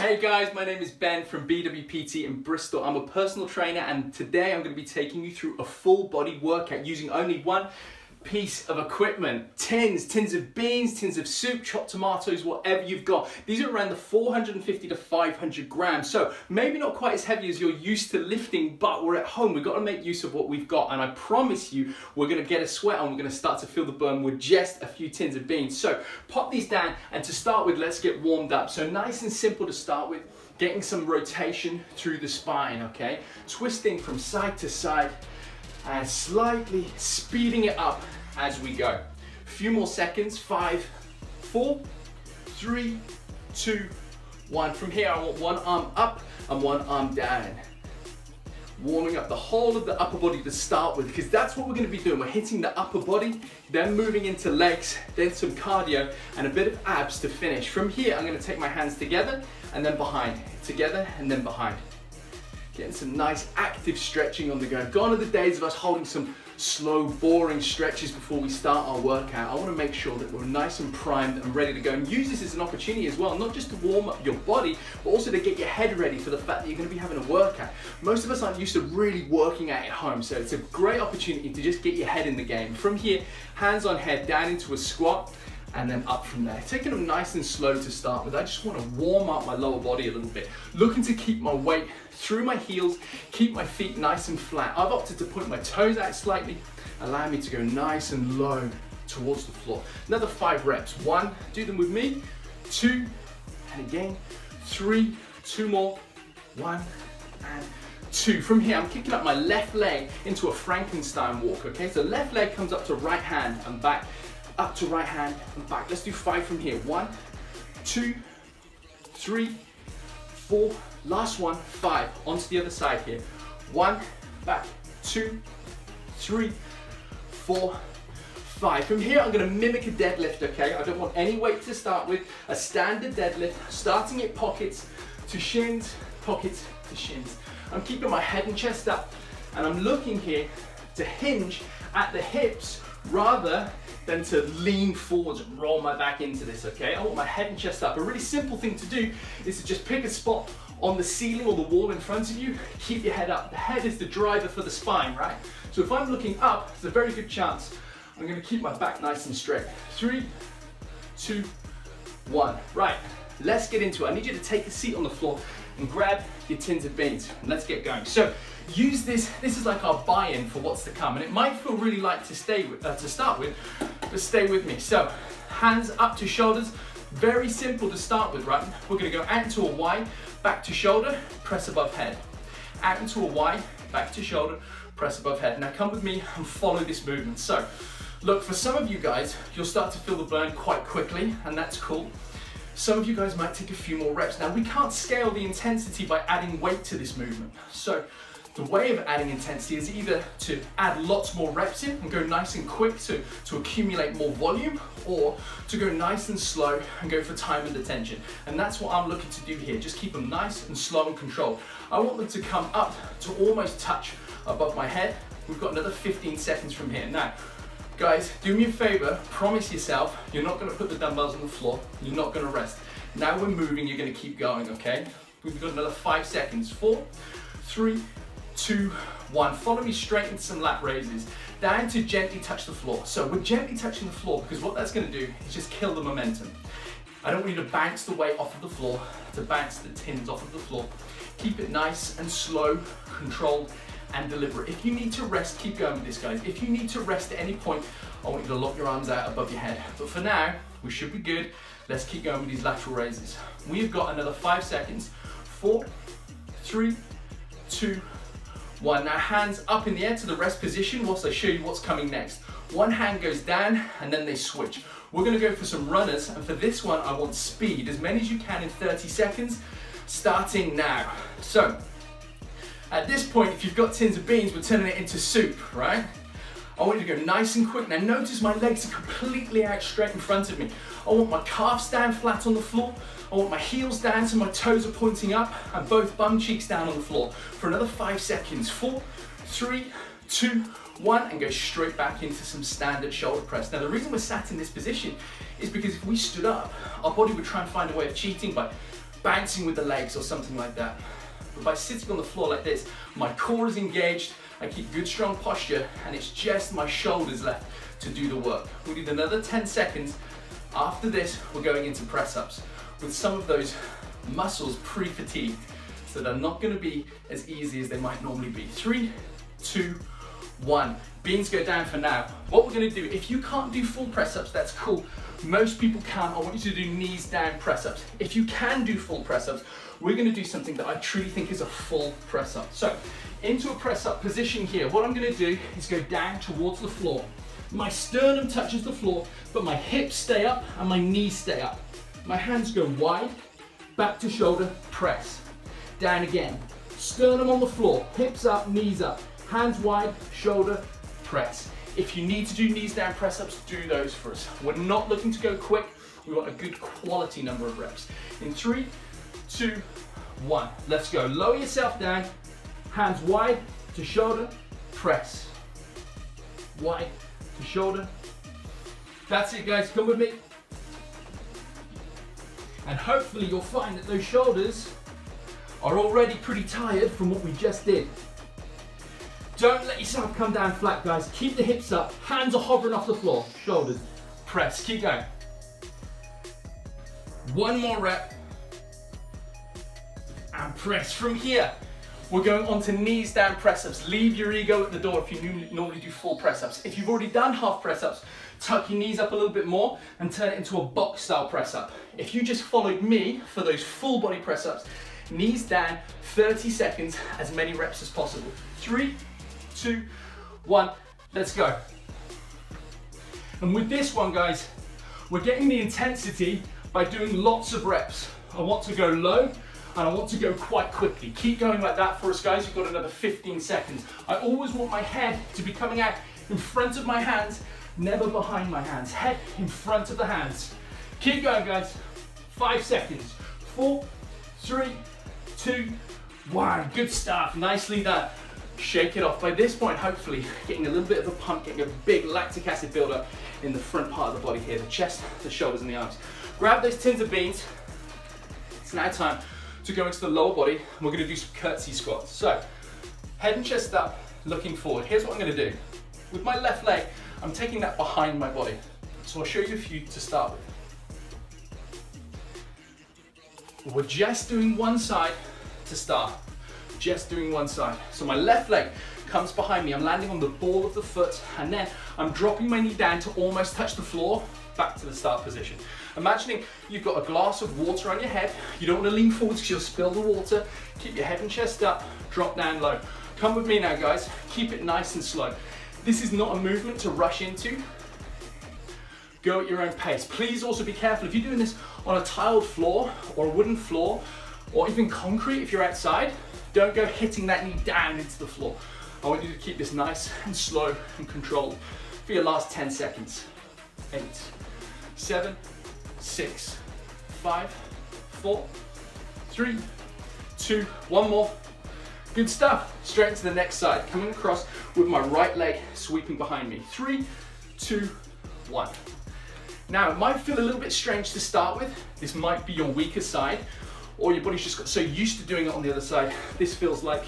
Hey guys, my name is Ben from BWPT in Bristol. I'm a personal trainer and today I'm going to be taking you through a full body workout using only one piece of equipment. Tins of beans, tins of soup, chopped tomatoes, whatever you've got. These are around the 450 to 500 grams. So maybe not quite as heavy as you're used to lifting, but we're at home. We've got to make use of what we've got. And I promise you, we're going to get a sweat on. We're going to start to feel the burn with just a few tins of beans. So pop these down and to start with, let's get warmed up. So nice and simple to start with, getting some rotation through the spine, okay? Twisting from side to side and slightly speeding it up as we go. A few more seconds, 5, 4, 3, 2, 1. From here, I want one arm up and one arm down. Warming up the whole of the upper body to start with, because that's what we're going to be doing. We're hitting the upper body, then moving into legs, then some cardio, and a bit of abs to finish. From here, I'm going to take my hands together and then behind, together and then behind. Getting some nice active stretching on the go. Gone are the days of us holding some slow, boring stretches before we start our workout. I want to make sure that we're nice and primed and ready to go, and use this as an opportunity as well, not just to warm up your body, but also to get your head ready for the fact that you're going to be having a workout. Most of us aren't used to really working out at home, so it's a great opportunity to just get your head in the game. From here, hands on head, down into a squat, and then up from there. Taking them nice and slow to start with. I just want to warm up my lower body a little bit. Looking to keep my weight through my heels, keep my feet nice and flat. I've opted to point my toes out slightly, allow me to go nice and low towards the floor. Another 5 reps. 1, do them with me. 2, and again. 3, 2 more. 1, and 2. From here, I'm kicking up my left leg into a Frankenstein walk, okay? So left leg comes up to right hand and back, up to right hand and back. Let's do 5 from here. 1, 2, 3, 4, last one, 5. Onto the other side here. 1, back, 2, 3, 4, 5. From here, I'm going to mimic a deadlift, okay? I don't want any weight to start with. A standard deadlift, starting at pockets to shins, pockets to shins. I'm keeping my head and chest up, and I'm looking here to hinge at the hips rather than to lean forwards and roll my back into this, okay? I want my head and chest up. A really simple thing to do is to just pick a spot on the ceiling or the wall in front of you, keep your head up. The head is the driver for the spine, right? So if I'm looking up, there's a very good chance I'm gonna keep my back nice and straight. 3, 2, 1. Right, let's get into it. I need you to take a seat on the floor and grab your tins of beans, and let's get going. So use this is like our buy-in for what's to come, and it might feel really light to start with, but stay with me. So hands up to shoulders, very simple to start with, right? We're gonna go out into a Y, back to shoulder, press above head. Out into a Y, back to shoulder, press above head. Now come with me and follow this movement. So look, for some of you guys, you'll start to feel the burn quite quickly, and that's cool. Some of you guys might take a few more reps. Now we can't scale the intensity by adding weight to this movement. So the way of adding intensity is either to add lots more reps in and go nice and quick to accumulate more volume, or to go nice and slow and go for time and attention. And that's what I'm looking to do here. Just keep them nice and slow and controlled. I want them to come up to almost touch above my head. We've got another 15 seconds from here. Now, guys, do me a favor, promise yourself you're not gonna put the dumbbells on the floor, you're not gonna rest. Now we're moving, you're gonna keep going, okay? We've got another 5 seconds. 4, 3, 2, 1. Follow me straight into some lat raises. Down to gently touch the floor. So we're gently touching the floor because what that's gonna do is just kill the momentum. I don't want you to bounce the weight off of the floor, to bounce the tins off of the floor. Keep it nice and slow, controlled, and deliberate. If you need to rest, keep going with this, guys. If you need to rest at any point, I want you to lock your arms out above your head. But for now, we should be good. Let's keep going with these lateral raises. We've got another 5 seconds. 4, 3, 2, 1. Now hands up in the air to the rest position whilst I show you what's coming next. One hand goes down and then they switch. We're gonna go for some runners, and for this one, I want speed, as many as you can in 30 seconds, starting now. So, at this point, if you've got tins of beans, we're turning it into soup, right? I want you to go nice and quick. Now notice my legs are completely out straight in front of me. I want my calves down flat on the floor. I want my heels down so my toes are pointing up, and both bum cheeks down on the floor. For another 5 seconds. 4, 3, 2, 1, and go straight back into some standard shoulder press. Now the reason we're sat in this position is because if we stood up, our body would try and find a way of cheating by bouncing with the legs or something like that. But by sitting on the floor like this, my core is engaged, I keep good strong posture, and it's just my shoulders left to do the work. We'll do another 10 seconds. After this, we're going into press-ups with some of those muscles pre-fatigued, so they're not gonna be as easy as they might normally be. 3, 2, 1. Beans go down for now. What we're gonna do, if you can't do full press-ups, that's cool. Most people can. I want you to do knees down press-ups. If you can do full press-ups, we're gonna do something that I truly think is a full press-up. So, into a press-up position here, what I'm gonna do is go down towards the floor. My sternum touches the floor, but my hips stay up and my knees stay up. My hands go wide, back to shoulder, press. Down again. Sternum on the floor, hips up, knees up. Hands wide, shoulder, press. If you need to do knees down press-ups, do those for us. We're not looking to go quick. We want a good quality number of reps. In 3, 2, 1. Let's go. Lower yourself down. Hands wide to shoulder, press. Wide to shoulder. That's it, guys. Come with me. And hopefully you'll find that those shoulders are already pretty tired from what we just did. Don't let yourself come down flat, guys. Keep the hips up. Hands are hovering off the floor. Shoulders, press. Keep going. One more rep. And press from here. We're going on to knees down press-ups. Leave your ego at the door if you normally do full press-ups. If you've already done half press-ups, tuck your knees up a little bit more and turn it into a box-style press-up. If you just followed me for those full body press-ups, knees down, 30 seconds, as many reps as possible. 3, 2, 1, let's go. And with this one, guys, we're getting the intensity by doing lots of reps. I want to go low and I want to go quite quickly. Keep going like that for us, guys. You've got another 15 seconds. I always want my head to be coming out in front of my hands, never behind my hands. Head in front of the hands. Keep going, guys. 5 seconds. 4, 3, 2, 1. Good stuff. Nicely done. Shake it off. By this point, hopefully, getting a little bit of a pump, getting a big lactic acid buildup in the front part of the body here, the chest, the shoulders, and the arms. Grab those tins of beans. It's now time to go into the lower body, and we're going to do some curtsy squats. So, head and chest up, looking forward. Here's what I'm going to do. With my left leg, I'm taking that behind my body. So I'll show you a few to start with. We're just doing one side to start. Just doing one side. So my left leg comes behind me. I'm landing on the ball of the foot, and then I'm dropping my knee down to almost touch the floor, back to the start position. Imagining you've got a glass of water on your head. You don't want to lean forwards because you'll spill the water. Keep your head and chest up, drop down low. Come with me now, guys. Keep it nice and slow. This is not a movement to rush into. Go at your own pace. Please also be careful if you're doing this on a tiled floor or a wooden floor or even concrete if you're outside. Don't go hitting that knee down into the floor. I want you to keep this nice and slow and controlled for your last 10 seconds. 8, 7, 6, 5, 4, 3, 2, one more. Good stuff. Straight into the next side. Coming across with my right leg sweeping behind me. 3, 2, 1. Now, it might feel a little bit strange to start with. This might be your weaker side, or your body's just got so used to doing it on the other side. This feels like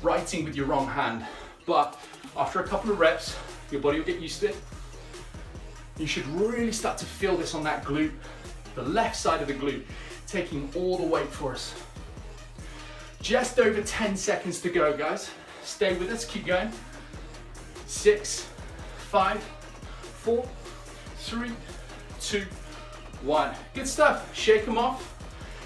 writing with your wrong hand. But after a couple of reps, your body will get used to it. You should really start to feel this on that glute, the left side of the glute, taking all the weight for us. Just over 10 seconds to go, guys. Stay with us, keep going. 6, 5, 4, 3, 2, 1. Good stuff. Shake them off.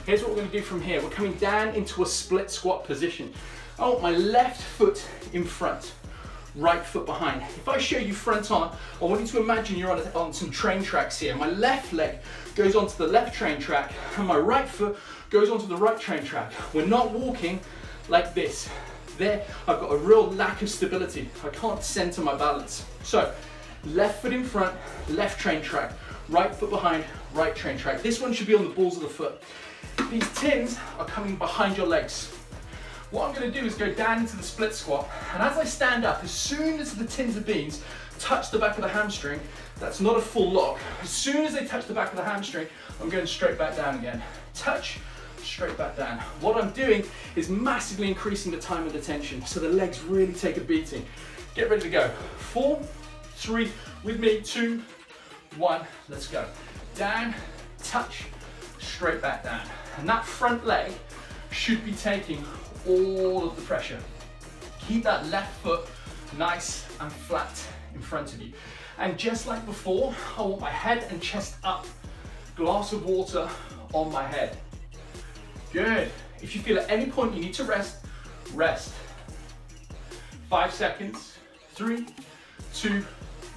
Here's what we're going to do from here. We're coming down into a split squat position. I want my left foot in front, right foot behind. If I show you front on, I want you to imagine you're on some train tracks here. My left leg goes onto the left train track and my right foot goes onto the right train track. We're not walking like this. There, I've got a real lack of stability. I can't center my balance. So, left foot in front, left train track, right foot behind, right train track. This one should be on the balls of the foot. These tins are coming behind your legs. What I'm going to do is go down into the split squat, and as I stand up, as soon as the tins of beans touch the back of the hamstring, that's not a full lock. As soon as they touch the back of the hamstring, I'm going straight back down again. Touch, straight back down. What I'm doing is massively increasing the time of the tension, so the legs really take a beating. Get ready to go. 4, 3, with me, 2, 1, let's go. Down, touch, straight back down. And that front leg should be taking all of the pressure. Keep that left foot nice and flat in front of you. And just like before, I want my head and chest up. Glass of water on my head. Good. If you feel at any point you need to rest, rest. 5 seconds. 3, 2,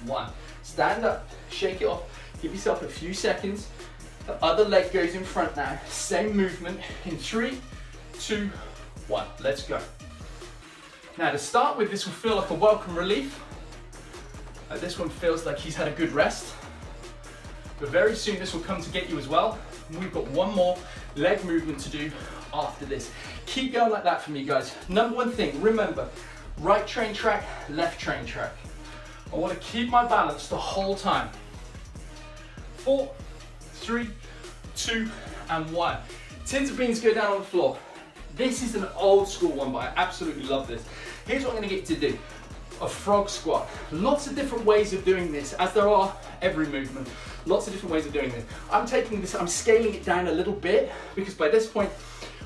1. Stand up, shake it off, give yourself a few seconds. The other leg goes in front now. Same movement in 3, 2, 1. Let's go. Now to start with, this will feel like a welcome relief. This one feels like he's had a good rest. But very soon this will come to get you as well. And we've got one more leg movement to do after this. Keep going like that for me, guys. Number one thing, remember, right train track, left train track. I want to keep my balance the whole time. 4, 3, 2, and 1. Tins of beans go down on the floor. This is an old school one, but I absolutely love this. Here's what I'm going to get you to do. A frog squat. Lots of different ways of doing this, as there are every movement. Lots of different ways of doing this. I'm scaling it down a little bit, because by this point,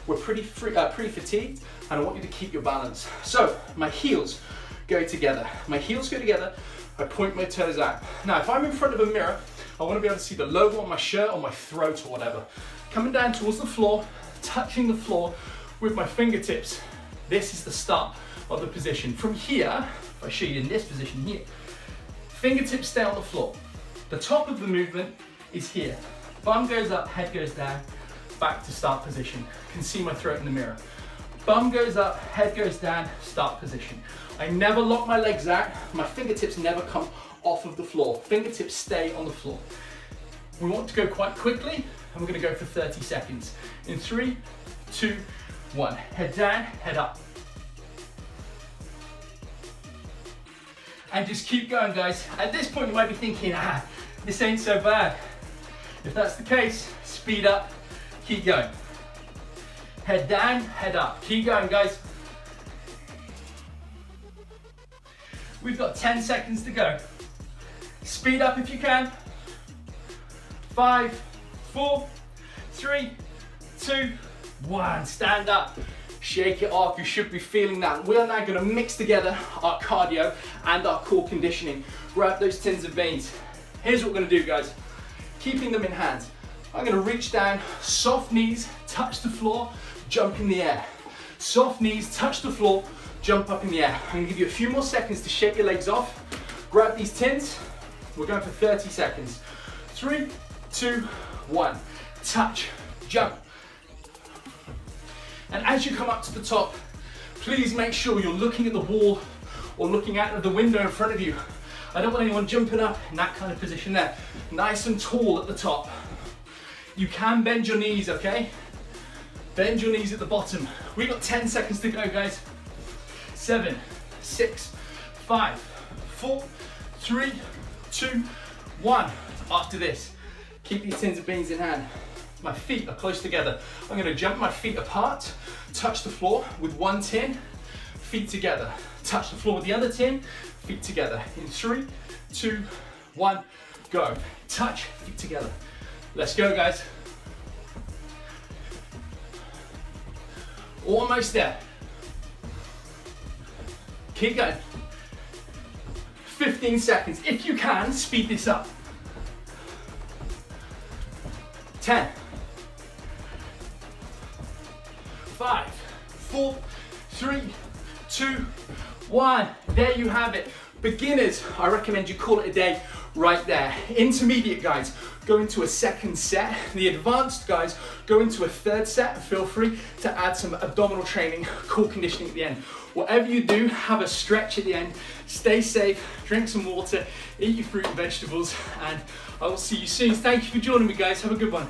we're pretty fatigued, and I want you to keep your balance. So, my heels go together. My heels go together, I point my toes out. Now, if I'm in front of a mirror, I want to be able to see the logo on my shirt or my throat or whatever. Coming down towards the floor, touching the floor with my fingertips. This is the start of the position. From here, if I show you in this position here, fingertips stay on the floor. The top of the movement is here. Bum goes up, head goes down, back to start position. You can see my throat in the mirror. Bum goes up, head goes down, start position. I never lock my legs out. My fingertips never come off of the floor. Fingertips stay on the floor. We want to go quite quickly, and we're going to go for 30 seconds. In 3, 2, 1. Head down, head up. And just keep going, guys. At this point, you might be thinking, this ain't so bad. If that's the case, speed up, keep going. Head down, head up. Keep going, guys. We've got 10 seconds to go. Speed up if you can. 5, 4, 3, 2, 1. Stand up. Shake it off. You should be feeling that. We are now going to mix together our cardio and our core conditioning. Grab those tins of beans. Here's what we're going to do, guys. Keeping them in hand. I'm going to reach down, soft knees, touch the floor, jump in the air. Soft knees, touch the floor, jump up in the air. I'm going to give you a few more seconds to shake your legs off. Grab these tins. We're going for 30 seconds. 3, 2, 1. Touch, jump. And as you come up to the top, please make sure you're looking at the wall or looking out of the window in front of you. I don't want anyone jumping up in that kind of position there. Nice and tall at the top. You can bend your knees, okay? Bend your knees at the bottom. We've got 10 seconds to go, guys. 7, 6, 5, 4, 3, 2, 1. After this, keep these tins of beans in hand. My feet are close together. I'm going to jump my feet apart, touch the floor with one tin, feet together. Touch the floor with the other tin, feet together. In 3, 2, 1, go. Touch, feet together. Let's go, guys. Almost there. Keep going. 15 seconds. If you can, speed this up. 10, 5, 4, 3, 2, 1. There you have it. Beginners, I recommend you call it a day right there. Intermediate guys, go into a second set. The advanced guys, go into a third set. Feel free to add some abdominal training, core conditioning at the end. Whatever you do, have a stretch at the end. Stay safe, drink some water, eat your fruit and vegetables, and I will see you soon. Thank you for joining me, guys. Have a good one.